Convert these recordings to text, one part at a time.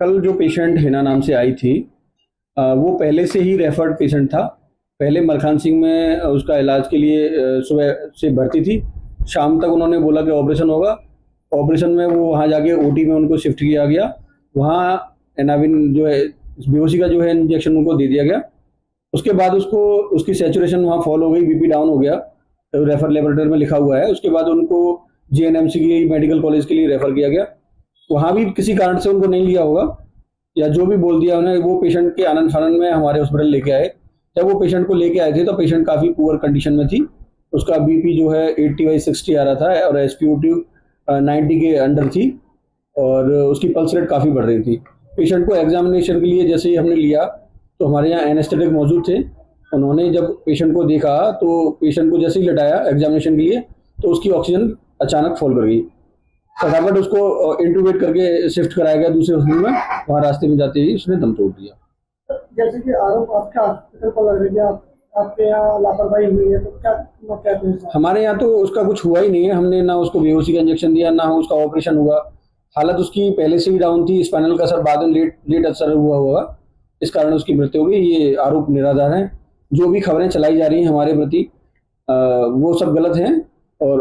कल जो पेशेंट हिना नाम से आई थी, वो पहले से ही रेफर्ड पेशेंट था। पहले मलखान सिंह में उसका इलाज के लिए सुबह से भर्ती थी। शाम तक उन्होंने बोला कि ऑपरेशन होगा। ऑपरेशन में वो वहाँ जाके ओटी में उनको शिफ्ट किया गया। वहाँ एनाविन जो है, बेहोशी का जो है इंजेक्शन उनको दे दिया गया। उसके बाद उसको उसकी सैचुरेशन वहाँ फॉल हो गई, बीपी डाउन हो गया, तो रेफर लेबोरेटरी में लिखा हुआ है। उसके बाद उनको जीएनएमसी की मेडिकल कॉलेज के लिए रेफर किया गया। वहाँ भी किसी कारण से उनको नहीं लिया होगा, या जो भी बोल दिया उन्हें, वो पेशेंट के आनंद फानंद में हमारे हॉस्पिटल लेके आए। जब वो पेशेंट को लेके आए थे तो पेशेंट काफ़ी पुअर कंडीशन में थी। उसका बीपी जो है 80/60 आ रहा था और एसपीओ2 90 के अंडर थी, और उसकी पल्स रेट काफ़ी बढ़ रही थी। पेशेंट को एग्जामिनेशन के लिए जैसे ही हमने लिया तो हमारे यहाँ एनेस्थेटिक मौजूद थे। उन्होंने जब पेशेंट को देखा तो पेशेंट को जैसे ही लटाया एग्जामिनेशन के लिए तो उसकी ऑक्सीजन अचानक फॉल कर गई। फटाफट उसको इंटूबेट करके शिफ्ट कराया गया दूसरे हॉस्पिटल में। वहाँ रास्ते में जाते ही उसने दम तोड़ दिया। जैसे कि आरोप आपके हॉस्पिटल को लग रही है, आपके यहाँ लापरवाही हुई है, तो क्या कहते हैं? हमारे यहाँ तो उसका कुछ हुआ ही नहीं है। हमने ना उसको बेहोशी का इंजेक्शन दिया, ना उसका ऑपरेशन हुआ। हालत उसकी पहले से ही डाउन थी, स्पाइनल का असर बाद में लेट असर हुआ होगा, इस कारण उसकी मृत्यु हो गई। ये आरोप निराधार है। जो भी खबरें चलाई जा रही हैं हमारे प्रति, वो सब गलत हैं, और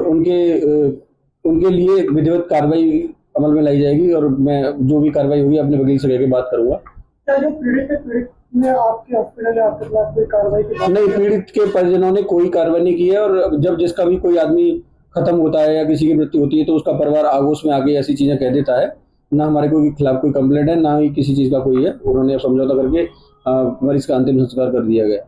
उनके लिए विधिवत कार्रवाई अमल में लाई जाएगी, और मैं जो भी कार्रवाई होगी अपने वकील से लेकर बात करूंगा। क्या जो पीड़ित ने आपके हॉस्पिटल या आपके खिलाफ कोई कार्रवाई की? नहीं, पीड़ित के परिजनों ने कोई कार्रवाई नहीं की है। और जब जिसका भी कोई आदमी खत्म होता है या किसी की मृत्यु होती है तो उसका परिवार आगोश में आके ऐसी चीजें कह देता है। ना हमारे कोई खिलाफ कोई कंप्लेंट है, ना ही किसी चीज का कोई है। उन्होंने समझौता करके मरीज का अंतिम संस्कार कर दिया गया।